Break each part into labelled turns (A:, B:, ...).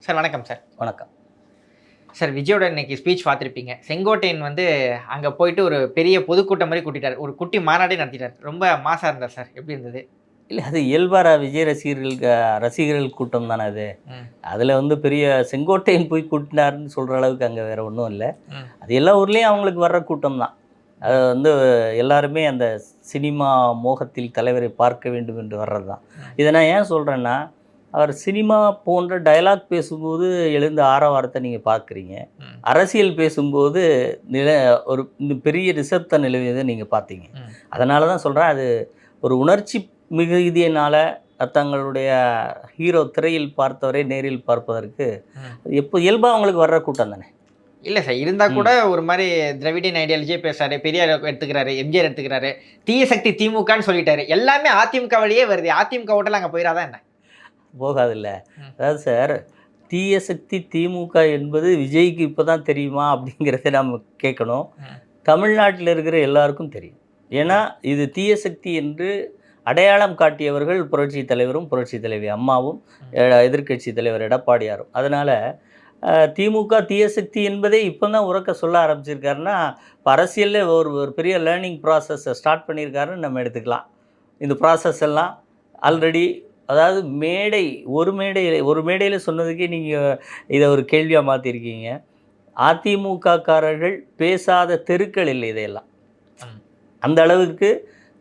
A: Sir வணக்கம் sir.
B: வணக்கம்.
A: Sir விஜயோட இன்னைக்கு ஸ்பீச் பார்த்துருப்பீங்க. செங்கோட்டையன் வந்து அங்க போயிட்டு ஒரு பெரிய பொதுக்கூட்டம் மாரி கூட்டிட்டாரு. ஒரு குட்டி மாநாடே நடத்திட்டாரு. ரொம்ப மாஸா இருந்தார் சார். எப்படி இருந்தது?
B: இல்ல அது இயல்பா விஜய் ரசிகர்கள் கூட்டம் தானே அது.
A: ம்.
B: அதில பெரிய செங்கோட்டையன் போய் கூட்டினாருன்னு சொல்ற அளவுக்கு அங்க வேற ஒண்ணும் இல்ல.
A: ம்.
B: அது எல்லா ஊர்லயும் அவங்களுக்கு வர்ற கூட்டம் தான். அது எல்லாருமே அந்த சினிமா மோகத்தில் தலைவரை பார்க்க வேண்டும் என்று வர்றது தான். இத நான் ஏன் சொல்றேன்னா, அவர் சினிமா போன்ற டயலாக் பேசும்போது எழுந்த ஆரவாரத்த நீங்க பார்க்குறீங்க.
A: ம்.
B: அரசியல் பேசும்போது நில ஒரு பெரிய நிசப்த நிலவியத நீங்க பார்த்தீங்க.
A: ம்.
B: அதனால தான் சொல்றேன், அது ஒரு உணர்ச்சி மிகுதியினால தங்களுடைய ஹீரோ திரையில் பார்த்தவரை நேரில் பார்ப்பதற்கு
A: ம்.
B: எப்போ இயல்பா அவங்களுக்கு வர்ற கூட்டம் தானே.
A: இல்ல சார். இருந்தா கூட
B: ம்.
A: ஒரு மாரி திராவிடியன் ஐடியாலஜியே பேசுறாரு. பெரியார் எடுத்துக்கிறாரு. எம்ஜிஆர் எடுத்துக்கிறாரு. தீய சக்தி திமுகன்னு சொல்லிட்டாரு. எல்லாமே அதிமுக வழியே வருது. அதிமுக ஓட்டெல்லாம் அங்க போயிராதா என்ன?
B: போகாதுல்ல.
A: ம்.
B: அதாவது சார், தீய சக்தி திமுக என்பது விஜய்க்கு இப்போ தான் தெரியுமா அப்படிங்கிறத நம்ம கேட்கணும்.
A: ம்.
B: தமிழ்நாட்டில இருக்கிற எல்லாருக்கும் தெரியும். ஏன்னா, இது தீய சக்தி என்று அடையாளம் காட்டியவர்கள் புரட்சி தலைவரும், புரட்சி தலைவி அம்மாவும், எதிர்க்கட்சி தலைவர் எடப்பாடியாரும். அதனால திமுக தீய சக்தி என்பதை இப்போ தான் உரக்க சொல்ல ஆரம்பிச்சிருக்காருன்னா, இப்போ அரசியல்ல ஒரு ஒரு பெரிய லேர்னிங் ப்ராசஸை ஸ்டார்ட் பண்ணியிருக்காருன்னு நம்ம எடுத்துக்கலாம். இந்த ப்ராசஸ் எல்லாம் ஆல்ரெடி அதாவது ஒரு மேடையில சொன்னதுக்கே நீங்க இத ஒரு கேள்வியா மாத்திருக்கீங்க. அதிமுககாரர்கள் பேசாத தெருக்கள் இல்லை இதையெல்லாம்.
A: ம்.
B: அந்த அளவுக்கு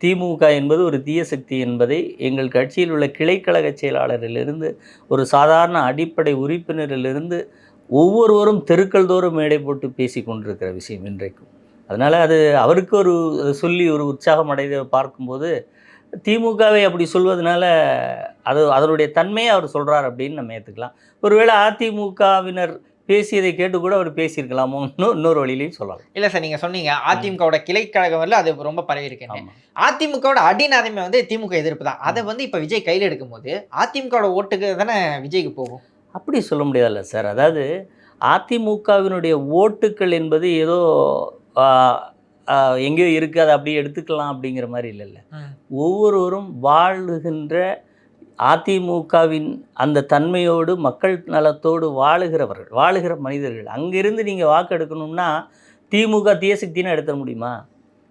B: திமுக என்பது ஒரு தீய சக்தி என்பதை எங்கள் கட்சியில் உள்ள கிளைக்கழக செயலாளரிலிருந்து, ஒரு சாதாரண அடிப்படை உறுப்பினரிலிருந்து ஒவ்வொருவரும் தெருக்கள் தோறும் மேடை போட்டு பேசிக் கொண்டிருக்கிற விஷயம் இன்றைக்கும். அதனால அது அவருக்கு ஒரு சொல்லி ஒரு உற்சாகம் அடைவதை பார்க்கும்போது, திமுகவை அப்படி சொல்வதனால அதனுடைய தன்மையை அவர் சொல்றார் அப்படின்னு நம்ம ஏத்துக்கலாம். ஒருவேளை அதிமுகவினர் பேசியதை கேட்டு கூட அவர் பேசியிருக்கலாமோ இன்னொரு வழியிலையும் சொல்லலாம்.
A: இல்ல சார். நீங்க சொன்னீங்க
B: ம்.
A: அதிமுகவோட கிளை கழகம் வரல அது ரொம்ப பரவி இருக்குன்னு.
B: ஆமா.
A: அதிமுகவோட அடிநாதமே வந்து திமுக எதிர்ப்பு தான். அத வந்து இப்ப விஜய் கையில எடுக்கும்போது, அதிமுகவோட ஓட்டுக்கு தானே விஜய்க்கு போகும்.
B: அப்படி சொல்ல முடியாதுல்ல சார். அதாவது அதிமுகவினுடைய ஓட்டுக்கள் என்பது ஏதோ ஆ ஆ எங்கேயோ இருக்கு. அத அப்படியே எடுத்துக்கலாம் அப்படிங்கிற மாரி இல்லல்ல.
A: ம்.
B: ஒவ்வொருவரும் வாழுகின்ற அதிமுகவின் அந்த தன்மையோடு, மக்கள் நலத்தோடு வாழுகிற மனிதர்கள். அங்கிருந்து நீங்க வாக்கு எடுக்கணும்னா, திமுக தீய சக்தின்னு எடுத்துற முடியுமா?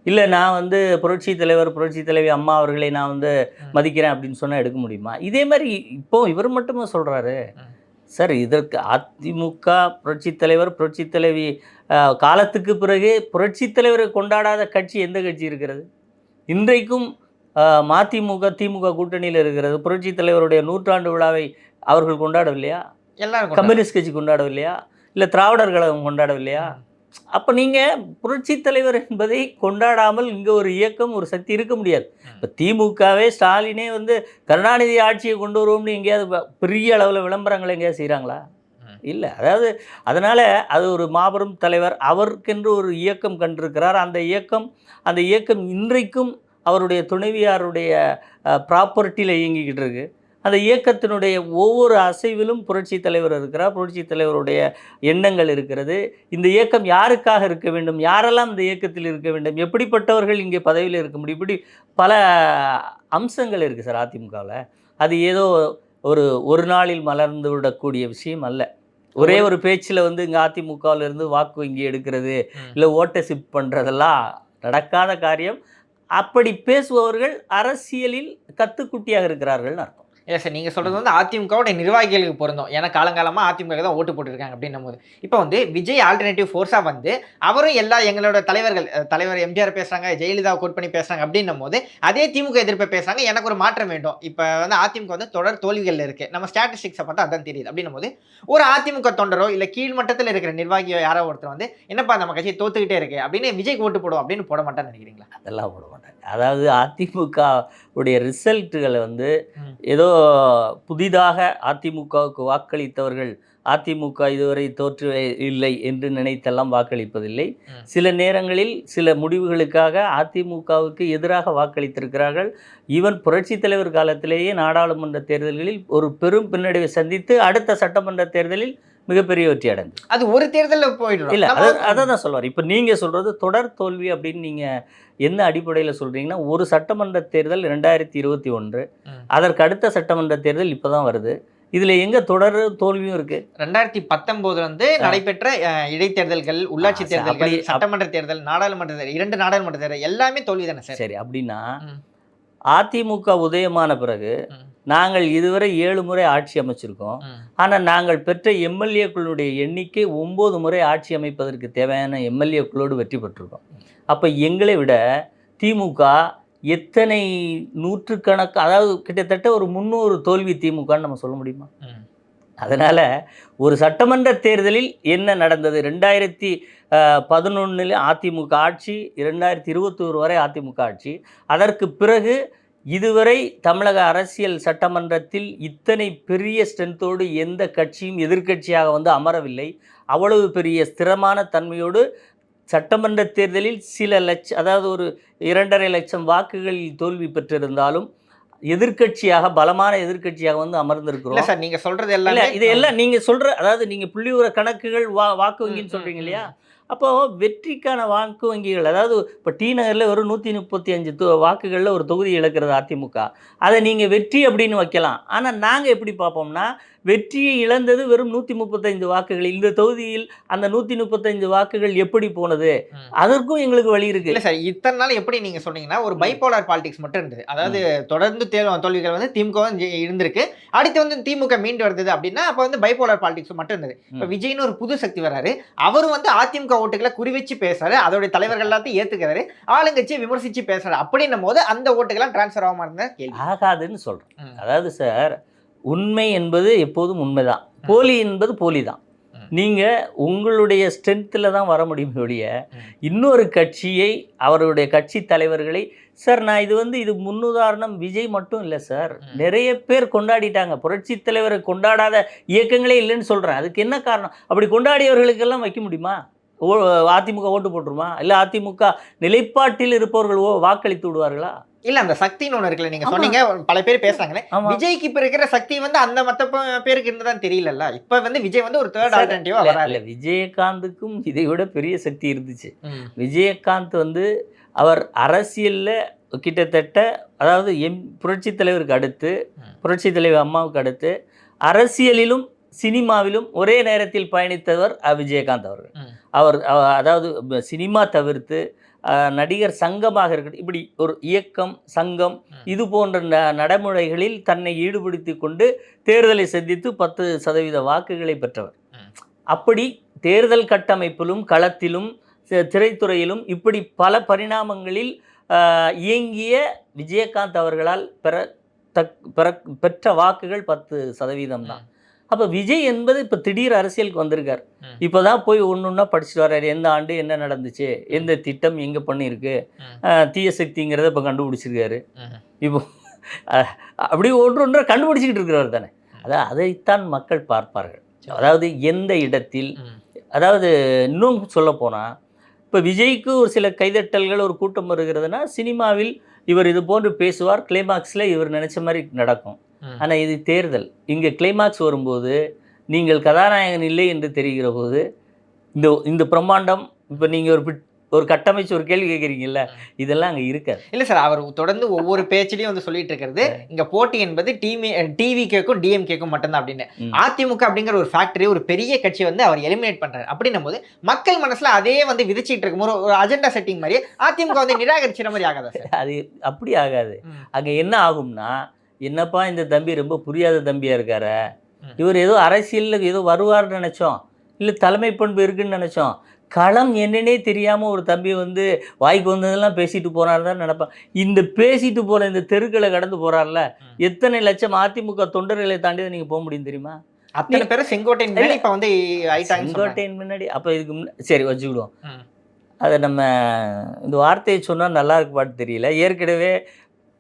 B: இல்ல நான் புரட்சி தலைவர், புரட்சி தலைவி அம்மா அவர்களை நான்
A: ம்.
B: மதிக்கிறேன் அப்படின்னு சொன்னா எடுக்க முடியுமா? இதே மாரி இப்போ இவர் மட்டுமா சொல்றாரு?
A: ம்.
B: சார் இதற்கு அதிமுக, புரட்சி தலைவர், புரட்சி தலைவி காலத்துக்கு பிறகு புரட்சி தலைவரை கொண்டாடாத கட்சி எந்த கட்சி இருக்கிறது? இன்றைக்கும் மதிமுக, திமுக கூட்டணியில இருக்கிறது. புரட்சி தலைவருடைய 100ஆண்டு விழாவை அவர்கள் கொண்டாடவில்லையா?
A: எல்லாரும் கொண்டாடுறாங்க.
B: கம்யூனிஸ்ட் கட்சி கொண்டாடவில்லையா? இல்ல திராவிடர் கழகம் கொண்டாடவில்லையா?
A: ம்.
B: அப்ப நீங்க புரட்சி தலைவர் என்பதை கொண்டாடாமல் இங்க ஒரு இயக்கம், ஒரு சக்தி இருக்க முடியாது. இப்ப திமுகவே ஸ்டாலினே கருணாநிதி ஆட்சியை கொண்டு வருவோம்னு எங்கேயாவது பெரிய அளவுல விளம்பரங்கள் எங்கேயாவது செய்றாங்களா?
A: ம்.
B: இல்ல. அதாவது அதனால அது ஒரு மாபெரும் தலைவர். அவருக்கென்று ஒரு இயக்கம் கண்டிருக்கிறார். அந்த இயக்கம் இன்றைக்கும் அவருடைய துணைவியாருடைய ப்ராப்பர்ட்டியில இயங்கிக்கிட்டு இருக்கு. அந்த இயக்கத்தினுடைய ஒவ்வொரு அசைவிலும் புரட்சி தலைவர் இருக்கிறார். புரட்சி தலைவருடைய எண்ணங்கள் இருக்கிறது. இந்த இயக்கம் யாருக்காக இருக்க வேண்டும்? யாரெல்லாம் இந்த இயக்கத்தில் இருக்க வேண்டும்? எப்படிப்பட்டவர்கள் இங்கே பதவியில் இருக்க முடியும்? இப்படி பல அம்சங்கள் இருக்கு சார் அதிமுகவுல. அது ஏதோ ஒரு நாளில் மலர்ந்து விடக்கூடிய விஷயம் அல்ல. ஒரே ஒரு பேச்சுல இங்க அதிமுகவுல இருந்து வாக்கு வங்கி எடுக்கிறது,
A: ம்.
B: இல்ல ஓட்ட ஷிஃப்ட் பண்றதெல்லாம் நடக்காத காரியம். அப்படி பேசுபவர்கள் அரசியலில் கத்துக்குட்டியாக இருக்கிறார்கள்னு அர்த்தம்.
A: இல்ல சார். நீங்க சொல்றது வந்து அதிமுகவோட நிர்வாகிகளுக்கு பொருந்தும். ஏன்னா காலங்காலமா அதிமுக தான் ஓட்டு போட்டுருக்காங்க அப்படின்னும்போது. இப்ப வந்து விஜய் ஆல்டர்னேட்டிவ் ஃபோர்ஸா வந்து அவரும் எல்லா எங்களோட தலைவர்கள் தலைவர் எம்ஜிஆர் பேசுறாங்க, ஜெயலலிதாவை கோட் பண்ணி பேசுறாங்க அப்படின்னும்போது, அதே திமுக எதிர்ப்பை பேசுறாங்க. எனக்கு ஒரு மாற்றம் வேண்டும். இப்ப வந்து அதிமுக வந்து தொடர் தோல்விகள்ல இருக்கு. நம்ம ஸ்டாட்டிஸ்டிக்ஸ பார்த்தா அதான் தெரியுது. அப்படின்னும்போது ஒரு அதிமுக தொண்டரோ இல்ல கீழ் மட்டத்துல இருக்கிற நிர்வாகியோ யாரோ ஒருத்தர் வந்து என்னப்பா நம்ம கட்சி தோத்துக்கிட்டே இருக்கு அப்படின்னு விஜய்க்கு ஓட்டு போடும் அப்படின்னு போட மாட்டான்னு நினைக்கிறீங்களா?
B: அதெல்லாம் போட மாட்டாங்க. அதாவது அதிமுக உடைய ரிசல்ட்டுகள
A: ம்.
B: ஏதோ புதிதாக அதிமுகவுக்கு வாக்களித்தவர்கள், அதிமுக இதுவரை தோற்றே இல்லை என்று நினைத்தெல்லாம் வாக்களிப்பதில்லை.
A: ம்.
B: சில நேரங்களில் சில முடிவுகளுக்காக அதிமுகவுக்கு எதிராக வாக்களித்திருக்கிறார்கள். ஈவன் புரட்சித் தலைவர் காலத்திலேயே நாடாளுமன்ற தேர்தல்களில் ஒரு பெரும் பின்னடைவை சந்தித்து, அடுத்த சட்டமன்ற தேர்தலில் மிகப்பெரிய வெற்றி அடைந்தது.
A: அது ஒரு தேர்தல்ல போயிடும்.
B: இல்ல அதான் சொல்ல வரேன். இப்ப நீங்க சொல்றது தொடர் தோல்வி அப்படின்னு நீங்க என்ன அடிப்படையில சொல்றீங்கன்னா, ஒரு சட்டமன்ற தேர்தல் 2021.
A: ம்.
B: அதற்கு அடுத்த சட்டமன்ற தேர்தல் இப்ப தான் வருது. இதில் எங்கே தொடர் தோல்வியும் இருக்குது?
A: 2019 வந்து நடைபெற்ற இடைத்தேர்தல்கள், உள்ளாட்சி தேர்தல்கள், சட்டமன்ற தேர்தல், நாடாளுமன்ற தேர்தல், 2 நாடாளுமன்ற தேர்தல் எல்லாமே தோல்வி தானே சார்?
B: சரி, அப்படின்னா அதிமுக உதயமான பிறகு நாங்கள் இதுவரை 7 முறை ஆட்சி அமைச்சிருக்கோம். ஆனால் நாங்கள் பெற்ற எம்எல்ஏக்களுடைய எண்ணிக்கை 9 முறை ஆட்சி அமைப்பதற்கு தேவையான எம்எல்ஏக்களோடு வெற்றி பெற்றிருக்கோம். அப்போ எங்களை விட திமுக எத்தனை நூற்றுக்கணக்கு, அதாவது கிட்டத்தட்ட ஒரு 300 தோல்வி திமுகன்னு நம்ம சொல்ல முடியுமா? அதனால் ஒரு சட்டமன்ற தேர்தலில் என்ன நடந்தது? 2011 அதிமுக ஆட்சி, 2021 வரை அதிமுக ஆட்சி. அதற்கு பிறகு இதுவரை தமிழக அரசியல் சட்டமன்றத்தில் இத்தனை பெரிய ஸ்ட்ரென்த்தோடு எந்த கட்சியும் எதிர்க்கட்சியாக வந்து அமரவில்லை. அவ்வளவு பெரிய ஸ்திரமான தன்மையோடு சட்டமன்ற தேர்தலில் சில லட்சம், அதாவது ஒரு 2.5 லட்சம் வாக்குகளில் தோல்வி பெற்றிருந்தாலும் எதிர்க்கட்சியாக, பலமான எதிர்க்கட்சியாக வந்து அமர்ந்திருக்கிறோம்.
A: சார் நீங்க சொல்றது எல்லாம்
B: இதெல்லாம் நீங்க சொல்ற, அதாவது நீங்க புள்ளிவிவர கணக்குகள் வாக்கு வங்கின்னு சொல்றீங்க இல்லையா? அப்போ வெற்றிக்கான வாக்கு வங்கிகள், அதாவது இப்போ டி நகரில் வெறும் 135 வாக்குகளில் ஒரு தொகுதி இழக்கிறது அதிமுக. அதை நீங்கள் வெற்றி அப்படின்னு வைக்கலாம். ஆனால் நாங்கள் எப்படி பார்ப்போம்னா, வெற்றியை இழந்தது வெறும் 135 வாக்குகள். இந்த தொகுதியில் அந்த 135 வாக்குகள் எப்படி போனது, அதற்கும் எங்களுக்கு வழி இருக்கு.
A: இல்லை சார், இத்தனை நாள் எப்படி நீங்கள் சொன்னீங்கன்னா ஒரு பைபோலார் பாலிடிக்ஸ் மட்டும் இருந்தது. அதாவது தொடர்ந்து தோல்விகள் வந்து திமுக இருந்திருக்கு, அடுத்து வந்து திமுக மீண்டு வருது அப்படின்னா அப்போ வந்து பைபோலார் பாலிடிக்ஸ் மட்டும் இருந்தது. இப்போ விஜய்னு ஒரு புது சக்தி வராரு, அவரும் வந்து அதிமுக ஓட்டுகளை குறிவச்சு பேசுறாரு, அதோடைய தலைவர்கள் எல்லாத்தையும் ஏத்துக்கிறாரு, ஆளுங்கட்சியை விமர்சிச்சு பேசுறாரு. அப்படின்னும் போது அந்த ஓட்டுகள்லாம் டிரான்ஸ்ஃபர் ஆகாம இருந்தா
B: ஆகாதுன்னு சொல்றேன். அதாவது சார், உண்மை என்பது எப்போதும் உண்மைதான், போலி என்பது போலி தான். நீங்கள் உங்களுடைய ஸ்ட்ரென்த்தில் தான் வர முடியும் ஒழிய இன்னொரு கட்சியை, அவருடைய கட்சி தலைவர்களை, சார் நான் இது முன்னுதாரணம் விஜய் மட்டும் இல்லை சார், நிறைய பேர் கொண்டாடிட்டாங்க. புரட்சி தலைவரை கொண்டாடாத இயக்கங்களே இல்லைன்னு சொல்கிறேன். அதுக்கு என்ன காரணம்? அப்படி கொண்டாடியவர்களுக்கெல்லாம் வைக்க முடியுமா? அதிமுக ஓட்டு போட்டுருமா? இல்லை அதிமுக நிலைப்பாட்டில் இருப்பவர்கள் வாக்களித்து விடுவார்களா?
A: இல்ல, அந்த சக்தின்னு ஒண்ணு இருக்குல்ல, நீங்க சொன்னீங்க பல பேர் பேசுறாங்களே, விஜய்க்கு இப்ப இருக்கிற சக்தி வந்து அந்த மத்த பேருக்கு இருந்துதான் தெரியல. இப்ப வந்து விஜய் வந்து ஒரு தேர்ட் ஆல்டர்னேட்டிவா வராரு.
B: விஜயகாந்துக்கும் இதை விட பெரிய சக்தி இருந்துச்சு. விஜயகாந்த் வந்து அவர் அரசியல்ல கிட்டத்தட்ட, அதாவது புரட்சி தலைவருக்கு அடுத்து, புரட்சி தலைவர் அம்மாவுக்கு அடுத்து அரசியலிலும் சினிமாவிலும் ஒரே நேரத்தில் பயணித்தவர் விஜயகாந்த் அவர்கள். அவர் அதாவது சினிமா தவிர்த்து நடிகர் சங்கமாக இருக்கட்டும், இப்படி ஒரு இயக்கம், சங்கம், இது போன்ற நடைமுறைகளில் தன்னை ஈடுபடுத்தி கொண்டு தேர்தலை சந்தித்து 10% வாக்குகளை பெற்றவர். அப்படி தேர்தல் கட்டமைப்பிலும், களத்திலும், திரைத்துறையிலும் இப்படி பல பரிணாமங்களில் இயங்கிய விஜயகாந்த் அவர்களால் பெற்ற வாக்குகள் 10% தான். அப்போ விஜய் என்பது இப்போ திடீர் அரசியலுக்கு வந்திருக்கார். இப்போ தான் போய் ஒன்றா படிச்சுட்டு வர்றாரு. எந்த ஆண்டு என்ன நடந்துச்சு, எந்த திட்டம் எங்கே பண்ணியிருக்கு, தீய சக்திங்கிறத இப்போ கண்டுபிடிச்சிருக்காரு. இப்போ அப்படி ஒன்றொன்றா கண்டுபிடிச்சிக்கிட்டு இருக்கிறவர் தானே. அதைத்தான் மக்கள் பார்ப்பார்கள். அதாவது எந்த இடத்தில், அதாவது இன்னும் சொல்லப்போனால், இப்போ விஜய்க்கு ஒரு சில கைதட்டல்கள், ஒரு கூட்டம் வருகிறதுனா, சினிமாவில் இவர் இது போன்று பேசுவார், கிளைமாக்ஸில் இவர் நினச்ச மாதிரி நடக்கும். ஆனால் இது தேர்தல். இங்கே கிளைமாக்ஸ் வரும்போது நீங்கள் கதாநாயகன் இல்லை என்று தெரிகிற போது இந்த பிரம்மாண்டம், இப்போ நீங்கள் ஒரு கட்டமைச்சு ஒரு கேள்வி கேட்குறீங்கல்ல, இதெல்லாம் அங்கே இருக்காது.
A: இல்லை சார், அவர் தொடர்ந்து ஒவ்வொரு பேச்சிலையும் வந்து சொல்லிட்டு இருக்கிறது, இங்கே போட்டி என்பது டிவிகேக்கும் டிஎம்கேக்கும் மட்டும்தான் அப்படின்னு. அதிமுக அப்படிங்கிற ஒரு ஃபேக்டரி, ஒரு பெரிய கட்சி வந்து அவர் எலிமினேட் பண்ணுறாரு. அப்படின்னும் போது மக்கள் மனசில் அதே வந்து விதிச்சிட்டு இருக்கும்போது ஒரு அஜெண்டா செட்டிங் மாதிரி அதிமுக வந்து நிராகரிச்சிட மாதிரி ஆகாதா சார்?
B: அது அப்படி ஆகாது. அங்கே என்ன ஆகும்னா, என்னப்பா இந்த தம்பி ரொம்ப புரியாத தம்பியாக இருக்கார, இவர் ஏதோ அரசியலில் ஏதோ வருவார்னு நினச்சோம், இல்லை தலைமை பண்பு இருக்குன்னு நினச்சோம், களம் என்னன்னே தெரியாமல் ஒரு தம்பி வந்து வாய்க்கு வந்ததெல்லாம் பேசிட்டு போகிறாரு தான் நினைப்பேன். இந்த பேசிட்டு போகிற இந்த தெருக்களை கடந்து போகிறார்ல, எத்தனை லட்சம் அதிமுக தொண்டர்களை தாண்டி தான் நீங்கள் போக முடியும் தெரியுமா?
A: அத்தனை பேர் செங்கோட்டையின் முன்னாடி இப்போ வந்து
B: செங்கோட்டையின் முன்னாடி. அப்போ இதுக்கு சரி வச்சுக்கிடுவோம். அதை நம்ம இந்த வார்த்தையை சொன்னால் நல்லா இருக்கு பாட்டு தெரியல. ஏற்கனவே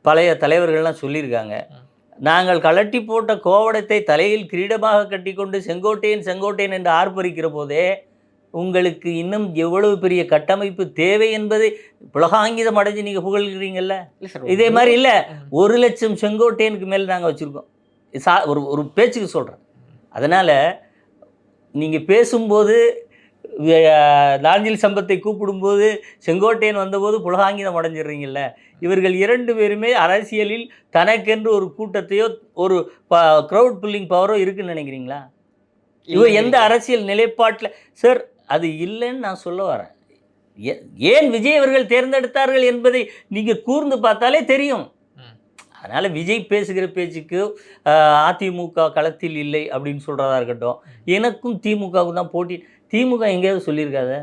B: பழைய தலைவர்கள்லாம் சொல்லியிருக்காங்க, நாங்கள் கலட்டி போட்ட கோவடத்தை தலையில் கிரீடமாக கட்டிக்கொண்டு செங்கோட்டையன் செங்கோட்டையன் என்று ஆர்ப்பரிக்கிற போதே உங்களுக்கு இன்னும் எவ்வளவு பெரிய கட்டமைப்பு தேவை என்பதை புலகாங்கிதம் அடைஞ்சு நீங்கள் புகழ்கிறீங்கல்ல. இதே மாதிரி இல்லை, 1 லட்சம் செங்கோட்டையனுக்கு மேலே நாங்கள் வச்சுருக்கோம். ஒரு பேச்சுக்கு சொல்கிறேன். அதனால் நீங்கள் பேசும்போது, நாஞ்சில் சம்பத்தை கூப்பிடும்போது, செங்கோட்டையன் வந்தபோது புலகாங்கிதம் அடைஞ்சிடுறீங்கல்ல. இவர்கள் 2 பேருமே அரசியலில் தனக்கென்று ஒரு கூட்டத்தையோ ஒரு க்ரௌட் புல்லிங் பவரோ இருக்குன்னு நினைக்கிறீங்களா? இவர் எந்த அரசியல் நிலைப்பாட்டில் சார் அது இல்லைன்னு நான் சொல்ல வரேன். ஏன் விஜய் அவர்கள் தேர்ந்தெடுத்தார்கள் என்பதை நீங்கள் கூர்ந்து பார்த்தாலே தெரியும். அதனால் விஜய் பேசுகிற பேச்சுக்கு அதிமுக களத்தில் இல்லை அப்படின்னு சொல்கிறதா இருக்கட்டும், எனக்கும் திமுகவுக்கும் தான் போட்டி. திமுக எங்கேயாவது சொல்லியிருக்காத?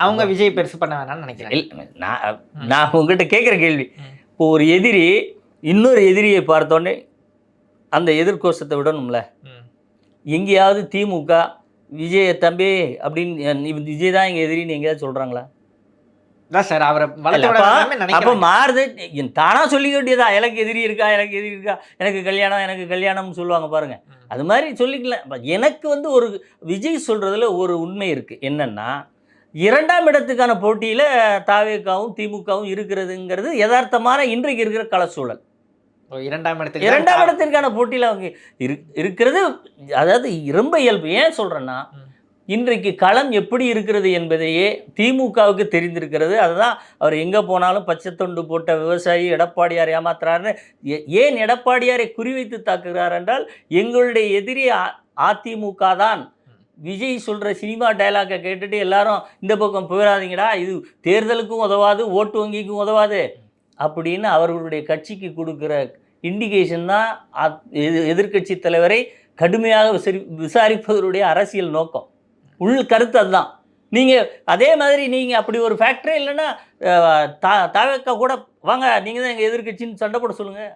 A: அவங்க விஜய் பெருசு பண்ண வேணாம்னு நினைக்கிறேன்.
B: இல்லை, நான் உங்ககிட்ட கேட்குற கேள்வி, இப்போ ஒரு எதிரி இன்னொரு எதிரியை பார்த்தோன்னே அந்த எதிர்கோஷத்தை விடணும்ல. எங்கேயாவது திமுக விஜய தம்பி அப்படின்னு விஜய் தான் எங்கள் எதிரின்னு எங்கேயாவது சொல்கிறாங்களா?
A: சார் அவரை
B: அப்போ மாறுது, தானாக சொல்லிக்க வேண்டியதா, எனக்கு எதிரி இருக்கா, எனக்கு எதிரி இருக்கா, எனக்கு கல்யாணம், எனக்கு கல்யாணம்னு சொல்லுவாங்க பாருங்க. அது மாதிரி சொல்லிக்கலாம். எனக்கு வந்து ஒரு விஜய் சொல்கிறதுல ஒரு உண்மை இருக்குது. என்னென்னா, 2ஆம் இடத்துக்கான போட்டியில் தாவேகாவும் திமுகவும் இருக்கிறதுங்கிறது யதார்த்தமான இன்றைக்கு இருக்கிற கள சூழல்.
A: 2ஆம்
B: 2ஆம் இடத்திற்கான போட்டியில் அவங்க இருக்கிறது. அதாவது ரொம்ப இயல்பு. ஏன் சொல்கிறேன்னா, இன்றைக்கு களம் எப்படி இருக்கிறது என்பதையே திமுகவுக்கு தெரிந்திருக்கிறது. அதுதான் அவர் எங்கே போனாலும் பச்சை தொண்டு போட்ட விவசாயி எடப்பாடியார் ஏமாத்துறாருன்னு. ஏன் எடப்பாடியாரை குறிவைத்து தாக்குகிறார் என்றால், எங்களுடைய எதிரி அதிமுக தான். விஜய் சொல்கிற சினிமா டைலாக்கை கேட்டுட்டு எல்லாரும் இந்த பக்கம் போயிடாதீங்கடா, இது தேர்தலுக்கும் உதவாது, ஓட்டு வங்கிக்கும் உதவாது அப்படின்னு அவர்களுடைய கட்சிக்கு கொடுக்குற இண்டிகேஷன் தான் எதிர்க்கட்சி தலைவரை கடுமையாக விசாரிப்பதனுடைய அரசியல் நோக்கம். உள் கருத்து அதுதான். நீங்கள் அதே மாதிரி நீங்கள் அப்படி ஒரு ஃபேக்டரே இல்லைன்னா தாவேக்கா கூட வாங்க, நீங்கள் தான் எங்கள் எதிர்க்கட்சின்னு சண்டை போட சொல்லுங்கள்.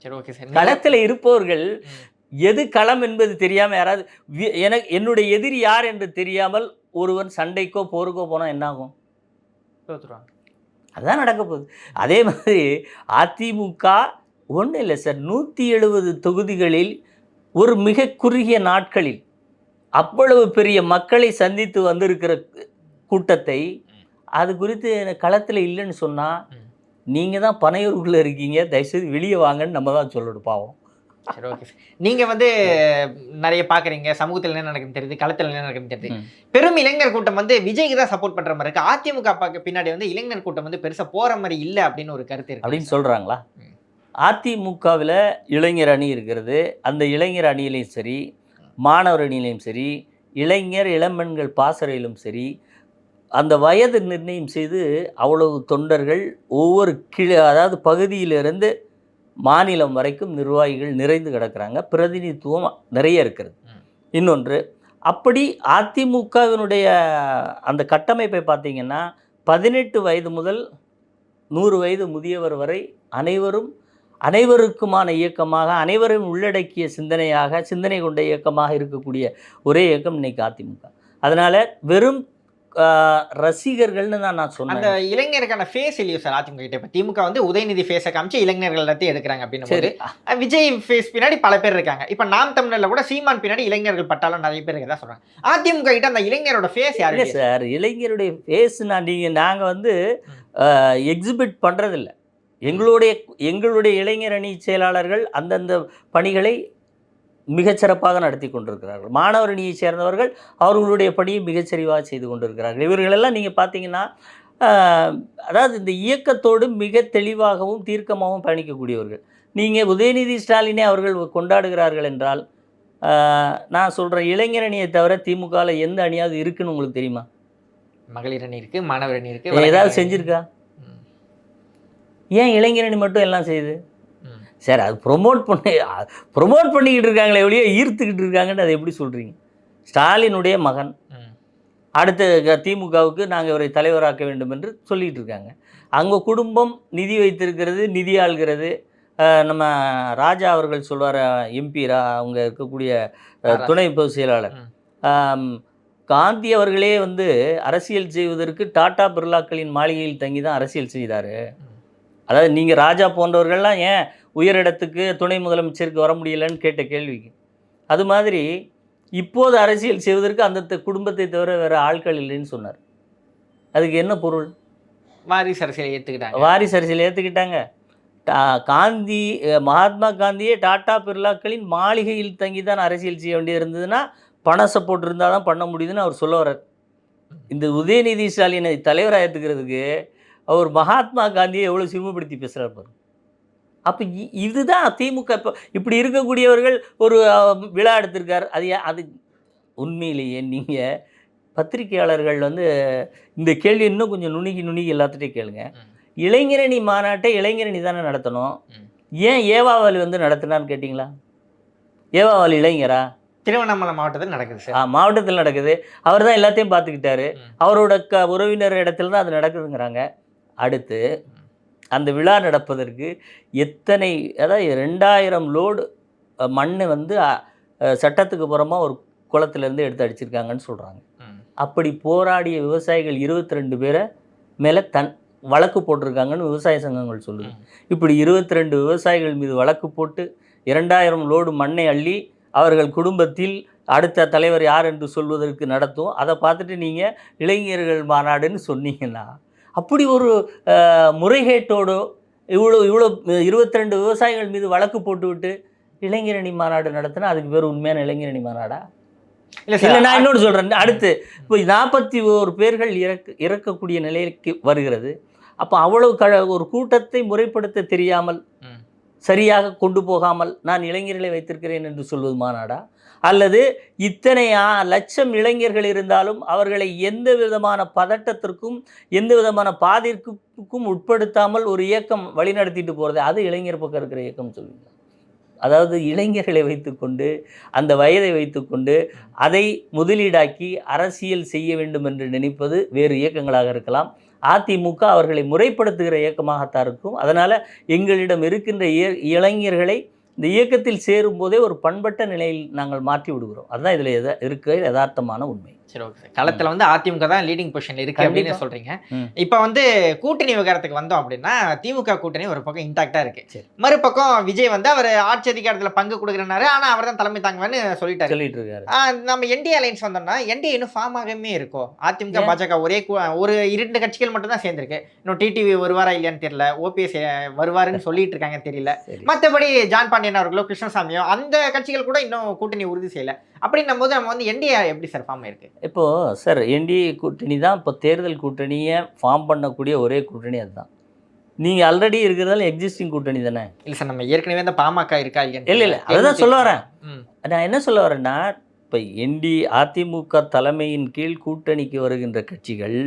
A: சரி, ஓகே சார்.
B: களத்தில் இருப்பவர்கள் எது களம் என்பது தெரியாமல், யாராவது என்னுடைய எதிரி யார் என்று தெரியாமல் ஒருவன் சண்டைக்கோ போருக்கோ போனால் என்னாகும்? அதுதான் நடக்க போகுது. அதே மாதிரி அதிமுக ஒன்றும் இல்லை சார், 170 தொகுதிகளில் ஒரு மிக குறுகிய நாட்களில் அவ்வளவு பெரிய மக்களை சந்தித்து வந்திருக்கிற கூட்டத்தை அது குறித்து களத்தில் இல்லைன்னு சொன்னால், நீங்கள் தான் பனையூருக்குள்ளே இருக்கீங்க, தயவுசெய்து வெளியே வாங்கன்னு நம்ம தான் சொல்லணும். பாவம்.
A: சரி, ஓகே சார். நீங்கள் வந்து நிறைய பார்க்குறீங்க, சமூகத்தில் என்ன நடக்குதுன்னு தெரியுது, களத்தில் என்ன நடக்குதுன்னு தெரியுது. பெரும் இளைஞர் கூட்டம் வந்து விஜய்க்கு தான் சப்போர்ட் பண்ணுற மாதிரி இருக்குது. அதிமுக பின்னாடி வந்து இளைஞர் கூட்டம் வந்து பெருசாக போகிற மாதிரி இல்லை அப்படின்னு ஒரு கருத்து இருக்கு
B: அப்படின்னு சொல்கிறாங்களா? அதிமுகவில் இளைஞர் அணி இருக்கிறது. அந்த இளைஞர் அணியிலையும் சரி, மாணவர் அணியிலையும் சரி, இளைஞர் இளம்பெண்கள் பாசறையிலும் சரி, அந்த வயது நிர்ணயம் செய்து அவ்வளவு தொண்டர்கள் ஒவ்வொரு அதாவது பகுதியிலிருந்து மாநிலம் வரைக்கும் நிர்வாகிகள் நிறைந்து கிடக்கிறாங்க. பிரதிநிதித்துவம் நிறைய இருக்கிறது. இன்னொன்று, அப்படி அதிமுகவினுடைய அந்த கட்டமைப்பை பார்த்தீங்கன்னா, 18 வயது முதல் 100 வயது முதியவர் வரை அனைவருக்குமான இயக்கமாக, அனைவரும் உள்ளடக்கிய சிந்தனை கொண்ட இயக்கமாக இருக்கக்கூடிய ஒரே இயக்கம் இன்னைக்கு அதிமுக. அதனால் வெறும் ரசிகர்கள்னு தான் நான் சொன்னேன். அந்த
A: இளைஞருக்கான ஃபேஸ் இல்லையோ சார் அதிமுக கிட்ட. இப்போ திமுக வந்து உதயநிதி ஃபேஸை காமிச்சு இளைஞர்கள் எல்லாத்தையும் எடுக்கிறாங்க அப்படின்னு போது, விஜய் ஃபேஸ் பின்னாடி பல பேர் இருக்காங்க. இப்போ நாம் தமிழரில் கூட சீமான் பின்னாடி இளைஞர்கள் பட்டாலும் நிறைய பேர் இருக்கதான் சொல்கிறாங்க. அதிமுக கிட்ட அந்த இளைஞரோட ஃபேஸ் யாரு?
B: இல்லை சார், இளைஞருடைய ஃபேஸ் நாங்கள் வந்து எக்ஸிபிட் பண்ணுறதில்ல. எங்களுடைய இளைஞர் அணி செயலாளர்கள் அந்தந்த பணிகளை மிகச்சிறப்பாக நடத்தி கொண்டிருக்கிறார்கள். மாணவர் அணியை சேர்ந்தவர்கள் அவர்களுடைய பணியை மிகச்சிறப்பாக செய்து கொண்டிருக்கிறார்கள். இவர்களெல்லாம் நீங்கள் பார்த்தீங்கன்னா, அதாவது இந்த இயக்கத்தோடு மிக தெளிவாகவும் தீர்க்கமாகவும் பயணிக்கக்கூடியவர்கள். நீங்கள் உதயநிதி ஸ்டாலினே அவர்கள் கொண்டாடுகிறார்கள் என்றால், நான் சொல்கிற இளைஞர் அணியை தவிர திமுகவில் எந்த அணியாவது இருக்குன்னு உங்களுக்கு தெரியுமா?
A: மகளிர் அணி இருக்குது, மாணவர் அணி இருக்குது.
B: ஏதாவது செஞ்சுருக்கா? ஏன் இளைஞர் அணி மட்டும் எல்லாம் செய்யுது? சார், அது ப்ரொமோட் பண்ணிக்கிட்டு இருக்காங்களே ஒழிய ஈர்த்துக்கிட்டு இருக்காங்கன்னு அதை எப்படி சொல்கிறீங்க? ஸ்டாலினுடைய மகன் அடுத்த திமுகவுக்கு நாங்கள் இவரை தலைவராக்க வேண்டும் என்று சொல்லிகிட்டு இருக்காங்க. அவங்க குடும்பம் நிதி வைத்திருக்கிறது, நிதி ஆள்கிறது. நம்ம ராஜா அவர்கள் சொல்வார், எம்பி அவங்க இருக்கக்கூடிய துணை பொதுச் செயலாளர் காந்தி அவர்களே வந்து அரசியல் செய்வதற்கு டாடா பிர்லாக்களின் மாளிகையில் தங்கி தான் அரசியல் செய்தார். அதாவது நீங்கள் ராஜா போன்றவர்கள்லாம் ஏன் உயரிடத்துக்கு துணை முதலமைச்சருக்கு வர முடியலன்னு கேட்ட கேள்விக்கு, அது மாதிரி இப்போது அரசியல் செய்வதற்கு அந்த குடும்பத்தை தவிர வேறு ஆட்கள் இல்லைன்னு சொன்னார். அதுக்கு என்ன பொருள்?
A: வாரிசு அரசியல் ஏற்றுக்கிட்டாங்க.
B: காந்தி, மகாத்மா காந்தியே டாடா பிர்லாக்களின் மாளிகையில் தங்கி தான் அரசியல் செய்ய வேண்டியது இருந்ததுன்னா பண சப்போர்ட் இருந்தால் தான் பண்ண முடியுதுன்னு அவர் சொல்ல வர்றார். இந்த உதயநிதி ஸ்டாலினை தலைவராக ஏற்றுக்கிறதுக்கு அவர் மகாத்மா காந்தியை எவ்வளோ சிறுமப்படுத்தி பேசுகிறார் பாரு. அப்போ இதுதான் திமுக. இப்போ இப்படி இருக்கக்கூடியவர்கள் ஒரு விழா எடுத்திருக்கார். அது உண்மையிலேயே நீங்கள் பத்திரிகையாளர்கள் இந்த கேள்வி இன்னும் கொஞ்சம் நுணுகி எல்லாத்துட்டையும் கேளுங்க. இளைஞரணி மாநாட்டை இளைஞரணி தானே நடத்தணும். ஏன் ஏவாவாலி நடத்தினான்னு கேட்டிங்களா? ஏவாவாலி இளைஞரா?
A: திருவண்ணாமலை மாவட்டத்தில் நடக்குது சார்.
B: மாவட்டத்தில் நடக்குது. அவர் தான் எல்லாத்தையும் பார்த்துக்கிட்டாரு. அவரோட உறவினர் இடத்துல தான் அது நடக்குதுங்கிறாங்க. அடுத்து அந்த விழா நடப்பதற்கு எத்தனை, அதாவது 2000 லோடு மண் சட்டத்துக்கு புறமா ஒரு குளத்திலேருந்து எடுத்து அடிச்சிருக்காங்கன்னு சொல்கிறாங்க. அப்படி போராடிய விவசாயிகள் 22 பேரை மேலே வழக்கு போட்டிருக்காங்கன்னு விவசாய சங்கங்கள் சொல்லுது. இப்படி 22 விவசாயிகள் மீது வழக்கு போட்டு 2000 லோடு மண்ணை அள்ளி அவர்கள் குடும்பத்தில் அடுத்த தலைவர் யார் என்று சொல்வதற்கு நடத்தும். அதை பார்த்துட்டு நீங்கள் இளைஞர்கள் மாநாடுன்னு சொன்னீங்கன்னா, அப்படி ஒரு முறைகேட்டோடு இவ்வளோ 22 விவசாயிகள் மீது வழக்கு போட்டுவிட்டு இளைஞரணி மாநாடு நடத்தினா அதுக்கு பேர் உண்மையான இளைஞரணி மாநாடா? இல்லை, நான் இன்னொன்று சொல்கிறேன். அடுத்து இப்போ 41 பேர்கள் இறக்கக்கூடிய நிலைக்கு வருகிறது. அப்போ அவ்வளவு ஒரு கூட்டத்தை முறைப்படுத்த தெரியாமல், சரியாக கொண்டு போகாமல் நான் இளைஞர்களை வைத்திருக்கிறேன் என்று சொல்வது மாநாடா? அல்லது இத்தனை லட்சம் இளைஞர்கள் இருந்தாலும் அவர்களை எந்த விதமான பதட்டத்திற்கும் எந்த விதமான பாதிப்புக்கும் உட்படுத்தாமல் ஒரு இயக்கம் வழிநடத்திட்டு போகிறது, அது இளைஞர் பக்கம் இருக்கிற இயக்கம் சொல்லுங்க. அதாவது இளைஞர்களை வைத்துக்கொண்டு, அந்த வயதை வைத்துக்கொண்டு அதை முதலீடாக்கி அரசியல் செய்ய வேண்டும் என்று நினைப்பது வேறு இயக்கங்களாக இருக்கலாம். அதிமுக அவர்களை முறைப்படுத்துகிற இயக்கமாகத்தான் இருக்கும். அதனால் எங்களிடம் இருக்கின்ற இளைஞர்களை இந்த இயக்கத்தில் சேரும் போதே ஒரு பண்பட்ட நிலையில் நாங்கள் மாற்றி விடுகிறோம். அதுதான் இதில் இருக்கிற யதார்த்தமான உண்மை.
A: சரி, ஓகே சார். களத்தில் அதிமுக தான் லீடிங் பொசிஷனில் இருக்குது அப்படின்னு சொல்கிறீங்க. இப்போ கூட்டணி விவகாரத்துக்கு வந்தோம் அப்படின்னா, திமுக கூட்டணி ஒரு பக்கம் இன்டாக்டாக இருக்குது. மறுபக்கம் விஜய் அவர் ஆட்சி அதிகாரத்தில் பங்கு கொடுக்குறனாரு, ஆனால் அவர் தான் தலைமை தாங்குவேன்னு சொல்லிட்டு இருக்காரு. நம்ம என்டிஏ அலைன்ஸ் வந்தோம்னா என்டிஏ இன்னும் ஃபார்ம் ஆகவே இருக்கும். அதிமுக பாஜக ஒரு 2 கட்சிகள் மட்டும் தான் சேர்ந்துருக்கு. இன்னும் டிடிவி வருவாரா இல்லையான்னு தெரியல, ஓபிஎஸ் வருவாருன்னு சொல்லிட்டு இருக்காங்க தெரியல. மற்றபடி ஜான் பாண்டியன் அவர்களோ கிருஷ்ணசாமியோ அந்த கட்சிகள் கூட இன்னும் கூட்டணி உறுதி செய்யலை. அப்படின்னும் போது நம்ம என்டிஏ எப்படி சார் ஃபார்ம் ஆயிருக்கு?
B: இப்போது சார், என்டிஏ கூட்டணி தான் இப்போ தேர்தல் கூட்டணியை ஃபார்ம் பண்ணக்கூடிய ஒரே கூட்டணி அதுதான். நீங்கள் ஆல்ரெடி இருக்கிறதால எக்ஸிஸ்டிங் கூட்டணி தானே.
A: இல்லை சார், நம்ம ஏற்கனவே பாமக இருக்கா இல்லையா?
B: இல்லை, அதுதான் சொல்ல வரேன். நான் என்ன சொல்ல வரேன்னா, இப்போ அதிமுக தலைமையின் கீழ் கூட்டணிக்கு வருகின்ற கட்சிகள்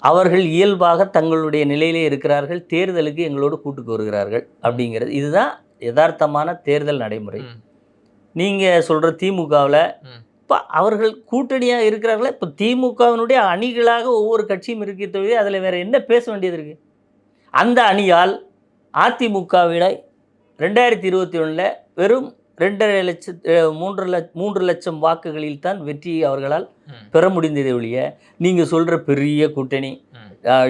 B: அவர்கள் இயல்பாக தங்களுடைய நிலையிலே இருக்கிறார்கள். தேர்தலுக்கு எங்களோடு கூட்டுக்கு வருகிறார்கள் அப்படிங்கிறது இதுதான் யதார்த்தமான தேர்தல் நடைமுறை. நீங்கள் சொல்கிற திமுகவில் இப்போ அவர்கள் கூட்டணியாக இருக்கிறார்களே, இப்போ திமுகவினுடைய அணிகளாக ஒவ்வொரு கட்சியும் இருக்க தவிர அதில் வேறு என்ன பேச வேண்டியது இருக்குது? அந்த அணியால் அதிமுகவிட 2021 வெறும் 2.5 லட்சம் 3 லட்சம் வாக்குகளில் தான் வெற்றியை அவர்களால் பெற முடிந்ததை ஒழிய, நீங்கள் சொல்கிற பெரிய கூட்டணி,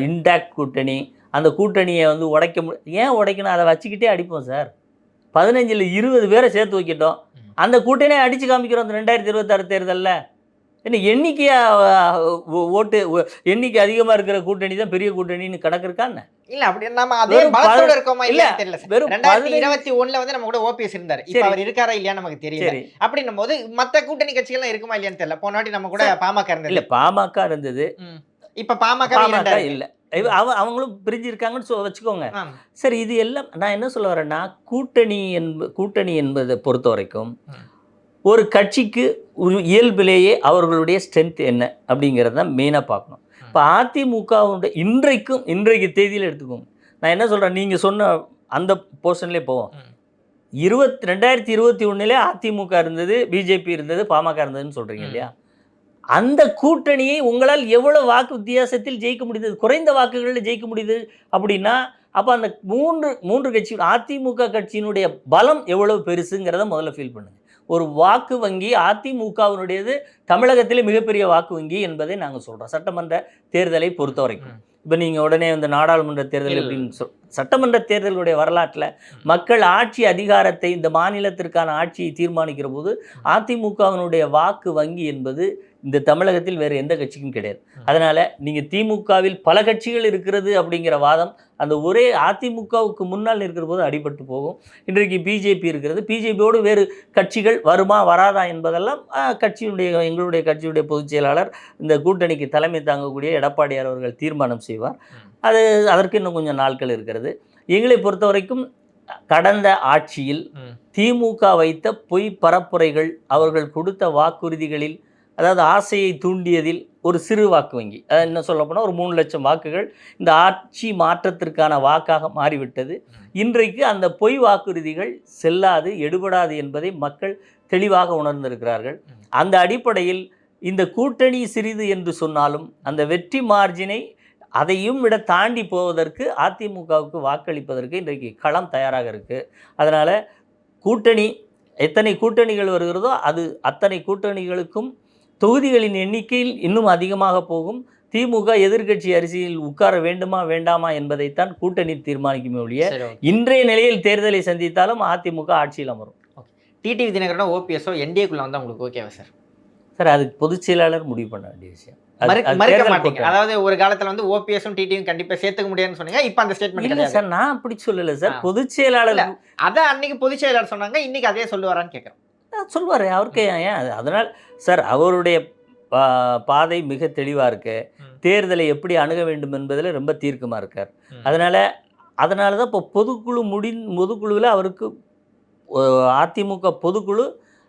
B: இன்டாக்ட் கூட்டணி, அந்த கூட்டணியை உடைக்க ஏன் உடைக்கணும்? அதை வச்சுக்கிட்டே அடிப்போம் சார். 15ல் 20 பேரை சேர்த்து வைக்கிட்டோம். அந்த கூட்டணியை அடித்து காமிக்கிறோம் அந்த 2026 தேர்தலில். என்ன ஓட்டு எண்ணிக்கை அதிகமாக இருக்கிற கூட்டணி தான் பெரிய கூட்டணின்னு கணக்கு இருக்கான்னு?
A: இல்லை, அப்படி நம்ம அதே பலத்தோட இருக்கோமா இல்லைன்னு தெரியல. 2021 நம்ம கூட ஓபிஎஸ் இருந்தார். இப்போ அவர் இருக்காரா இல்லையா நமக்கு தெரியல. அப்படின்னும் போது மற்ற கூட்டணி கட்சிகள்லாம் இருக்குமா இல்லையான்னு தெரியல. போன வாட்டி நம்ம கூட பாமக இருந்தது.
B: இல்லை, பாமக இருந்தது.
A: இப்போ பாமக
B: இல்லை, அவங்களும் பிரிஞ்சிருக்காங்கன்னு வச்சுக்கோங்க. சரி, இது எல்லாம் நான் என்ன சொல்ல வரேன்னா, கூட்டணி என்பதை பொறுத்த வரைக்கும் ஒரு கட்சிக்கு இயல்பிலேயே அவர்களுடைய ஸ்ட்ரென்த் என்ன அப்படிங்கிறத தான் மெயினாக பார்க்கணும். இப்போ அதிமுகவுடைய இன்றைக்கு தேதியில் எடுத்துக்கோங்க. நான் என்ன சொல்கிறேன், நீங்கள் சொன்ன அந்த போர்ஷன்லேயே போவோம். 2021 அதிமுக இருந்தது, பிஜேபி இருந்தது, பாமக இருந்ததுன்னு சொல்கிறீங்க இல்லையா? அந்த கூட்டணியை உங்களால் எவ்வளோ வாக்கு வித்தியாசத்தில் ஜெயிக்க முடியுது? குறைந்த வாக்குகளில் ஜெயிக்க முடியுது அப்படின்னா, அப்போ அந்த மூன்று கட்சி அதிமுக கட்சியினுடைய பலம் எவ்வளவு பெருசுங்கிறத முதல்ல ஃபீல் பண்ணுங்க. ஒரு வாக்கு வங்கி அதிமுகவினுடையது தமிழகத்திலே மிகப்பெரிய வாக்கு வங்கி என்பதை நாங்கள் சொல்கிறோம். சட்டமன்ற தேர்தலை பொறுத்த வரைக்கும் இப்போ நீங்கள் உடனே இந்த நாடாளுமன்ற தேர்தல் எப்படின்னு சட்டமன்ற தேர்தலுடைய வரலாற்றில் மக்கள் ஆட்சி அதிகாரத்தை இந்த மாநிலத்திற்கான ஆட்சியை தீர்மானிக்கிற போது அதிமுகவினுடைய வாக்கு வங்கி என்பது இந்த தமிழகத்தில் வேறு எந்த கட்சிக்கும் கிடையாது. அதனால் நீங்கள் திமுகவில் பல கட்சிகள் இருக்கிறது அப்படிங்கிற வாதம் அந்த ஒரே அதிமுகவுக்கு முன்னால் இருக்கிற போது அடிபட்டு போகும். இன்றைக்கு பிஜேபி இருக்கிறது, பிஜேபியோடு வேறு கட்சிகள் வருமா வராதா என்பதெல்லாம் எங்களுடைய கட்சியுடைய பொதுச் செயலாளர் இந்த கூட்டணிக்கு தலைமை தாங்கக்கூடிய எடப்பாடியார் அவர்கள் தீர்மானம் செய்வார். அதற்கு இன்னும் கொஞ்சம் நாட்கள் இருக்கிறது. எங்களை பொறுத்த வரைக்கும் கடந்த ஆட்சியில் திமுக வைத்த பொய் பரப்புரைகள், அவர்கள் கொடுத்த வாக்குறுதிகளில், அதாவது ஆசையை தூண்டியதில் ஒரு சிறு வாக்கு வங்கி, என்ன சொல்ல போனால் ஒரு 3 லட்சம் வாக்குகள் இந்த ஆட்சி மாற்றத்திற்கான வாக்காக மாறிவிட்டது. இன்றைக்கு அந்த பொய் வாக்குறுதிகள் செல்லாது, எடுபடாது என்பதை மக்கள் தெளிவாக உணர்ந்திருக்கிறார்கள். அந்த அடிப்படையில் இந்த கூட்டணி சிறிது என்று சொன்னாலும் அந்த வெற்றி மார்ஜினை அதையும் விட தாண்டி போவதற்கு அதிமுகவுக்கு வாக்களிப்பதற்கு இன்றைக்கு களம் தயாராக இருக்குது. அதனால் எத்தனை கூட்டணிகள் வருகிறதோ அத்தனை கூட்டணிகளுக்கும் தொகுதிகளின் எண்ணிக்கையில் இன்னும் அதிகமாக போகும். திமுக எதிர்க்கட்சி அரசியலில் உட்கார வேண்டுமா வேண்டாமா என்பதைத்தான் கூட்டணி தீர்மானிக்குமே ஒழிய இன்றைய நிலையில் தேர்தலை சந்தித்தாலும் அதிமுக ஆட்சியில் அமரும்.
A: டிடிவி தினகரனோ ஓபிஎஸ்ஓ என்டிஏக்குள்ள வந்தால் உங்களுக்கு ஓகேவா சார்?
B: சார், அதுக்கு பொதுச் செயலாளர் முடிவு பண்ண வேண்டிய விஷயம்.
A: மறுக்க மாட்டீங்க. அதாவது ஒரு காலத்துல வந்து ஓபிஎஸும் டிடியும் கண்டிப்பா சேர்த்துக்க முடியாதுன்னு சொன்னீங்க. இப்ப அந்த ஸ்டேட்மெண்ட்
B: இல்ல சார், நான் அப்படி சொல்லல சார். பொதுச் செயலாளர்
A: அதான் அன்னைக்கு பொதுச் செயலாளர் சொன்னாங்க, இன்னைக்கு அதே சொல்லுவாரான்னு கேட்குறேன்.
B: சொல்லுவார், அவருக்கு ஏன் அதனால் சார் அவருடைய பாதை மிக தெளிவாக இருக்கு. தேர்தலை எப்படி அணுக வேண்டும் என்பதில் ரொம்ப தீர்க்கமாக இருக்கார். அதனால தான் இப்போ பொதுக்குழுவில் அவருக்கு அதிமுக பொதுக்குழு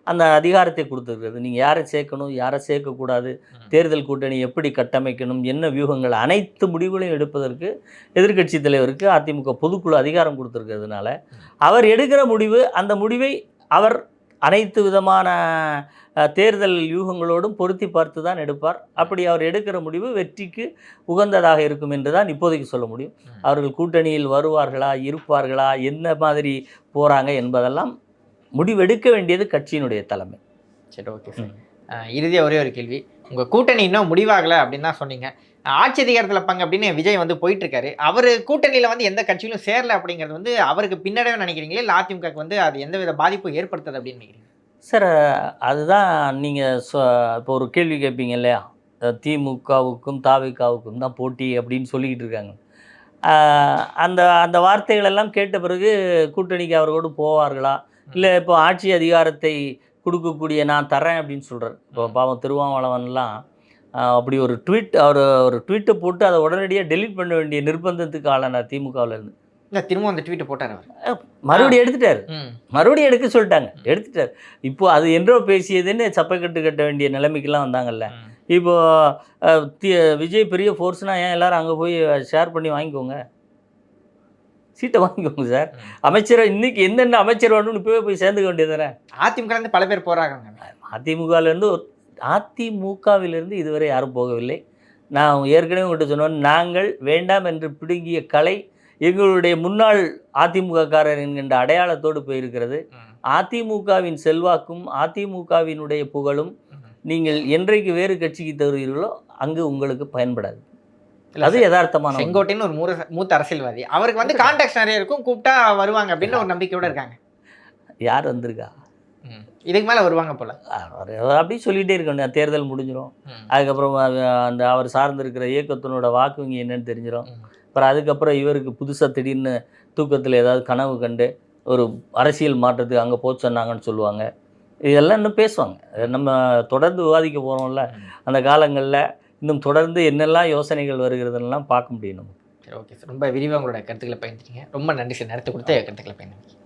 B: அந்த அதிகாரத்தை கொடுத்துருக்கிறது. நீங்கள் யாரை சேர்க்கணும், யாரை சேர்க்கக்கூடாது, தேர்தல் கூட்டணி எப்படி கட்டமைக்கணும், என்ன வியூகங்கள், அனைத்து முடிவுகளையும் எடுப்பதற்கு எதிர்க்கட்சி தலைவருக்கு அதிமுக பொதுக்குழு அதிகாரம் கொடுத்துருக்கிறதுனால அவர் எடுக்கிற முடிவு, அந்த முடிவை அவர் அனைத்து விதமான தேர்தல் வியூகங்களோடும் பொருத்தி பார்த்து தான் எடுப்பார். அப்படி அவர் எடுக்கிற முடிவு வெற்றிக்கு உகந்ததாக இருக்கும் என்று தான் இப்போதைக்கு சொல்ல முடியும். அவர்கள் கூட்டணியில் வருவார்களா, இருப்பார்களா, என்ன மாதிரி போகிறாங்க என்பதெல்லாம் முடிவெடுக்க வேண்டியது கட்சியினுடைய தலைமை.
A: சரி, ஓகே சார். இறுதியாக ஒரே ஒரு கேள்வி. உங்கள் கூட்டணி இன்னும் முடிவாகலை அப்படின்னு தான் சொன்னீங்க. ஆட்சி அதிகாரத்தில் பங்கு அப்படின்னு விஜய் வந்து போயிட்டுருக்காரு. அவர் கூட்டணியில் வந்து எந்த கட்சியிலும் சேரலை அப்படிங்கிறது வந்து அவருக்கு பின்னடைவு நினைக்கிறீங்களே, இல்லை அதிமுகவுக்கு வந்து அது எந்தவித பாதிப்பும் ஏற்படுத்துது அப்படின்னு நினைக்கிறீங்க?
B: சார், அதுதான் நீங்கள் இப்போ ஒரு கேள்வி கேட்பீங்க இல்லையா, திமுகவுக்கும் தாவிகாவுக்கும் தான் போட்டி அப்படின்னு சொல்லிக்கிட்டு இருக்காங்க. அந்த வார்த்தைகளெல்லாம் கேட்ட பிறகு கூட்டணிக்கு அவர்களோடு போவார்களா, இல்லை இப்போ ஆட்சி அதிகாரத்தை கொடுக்கக்கூடிய நான் தரேன் அப்படின்னு சொல்கிறார். இப்போ பாவம் திருமாவளவன்லாம் அப்படி ஒரு ட்வீட்டை போட்டு அதை உடனடியாக டெலீட் பண்ண வேண்டிய நிர்பந்தத்துக்கு ஆளானார் திமுகவிலேருந்து.
A: இல்லை, திரும்ப அந்த ட்வீட்டை போட்டார்,
B: மறுபடியும் எடுத்துட்டார், மறுபடியும் எடுக்க சொல்லிட்டாங்க, எடுத்துட்டார். இப்போது அது என்றோ பேசியதுன்னு சப்பை கட்ட வேண்டிய நிலைமைக்கெல்லாம் வந்தாங்கல்ல. இப்போது விஜய் பெரிய ஃபோர்ஸ்னால் ஏன் எல்லோரும் அங்கே போய் ஷேர் பண்ணி வாங்கிக்கோங்க, சீட்டை வாங்கிக்கோங்க சார். அமைச்சரை இன்னைக்கு என்னென்ன அமைச்சர் வேணும்னு இப்போவே போய் சேர்ந்துக்க வேண்டியது தானே.
A: அதிமுகலேருந்து பல பேர் போகிறாங்க.
B: அதிமுகவிலிருந்து இதுவரை யாரும் போகவில்லை. நான் ஏற்கனவே உங்கள்கிட்ட சொன்னேன், நாங்கள் வேண்டாம் என்று பிடுங்கிய கலை எங்களுடைய முன்னாள் அதிமுககாரர் என்கின்ற அடையாளத்தோடு போயிருக்கிறது. அதிமுகவின் செல்வாக்கும் அதிமுகவினுடைய புகழும் நீங்கள் என்றைக்கு வேறு கட்சிக்கு தருவீர்களோ அங்கு உங்களுக்கு பயன்படாது. அது யதார்த்தமான.
A: செங்கோட்டைன்னு ஒரு மூத்த அரசியல்வாதி, அவருக்கு வந்து கான்டாக்ட்ஸ் நிறைய இருக்கும், கூப்பிட்டா வருவாங்க அப்படின்னு ஒரு நம்பிக்கையோட இருக்காங்க.
B: யார் வந்திருக்கா?
A: இதுக்கு மேலே வருவாங்க போல
B: அப்படி சொல்லிகிட்டே இருக்கணும். தேர்தல் முடிஞ்சிடும், அதுக்கப்புறம் அந்த அவர் சார்ந்திருக்கிற இயக்கத்தினோட வாக்கு வங்கி என்னன்னு தெரிஞ்சிடும். அப்புறம் அதுக்கப்புறம் இவருக்கு புதுசாக திடீர்னு தூக்கத்தில் ஏதாவது கனவு கண்டு ஒரு அரசியல் மாற்றத்துக்கு அங்கே போச்சு சொன்னாங்கன்னு சொல்லுவாங்க. இதெல்லாம் இன்னும் பேசுவாங்க. நம்ம தொடர்ந்து விவாதிக்க போகிறோம்ல, அந்த காலங்களில் இன்னும் தொடர்ந்து என்னெல்லாம் யோசனைகள் வருகிறதுலாம் பார்க்க முடியும் நம்ம.
A: சரி, ஓகே சார். ரொம்ப விரிவாக உங்களோட கருத்துக்களை பயந்துட்டீங்க. ரொம்ப நன்றி சார், நேரத்தை கொடுத்து கருத்துக்களை பயந்துட்டீங்க.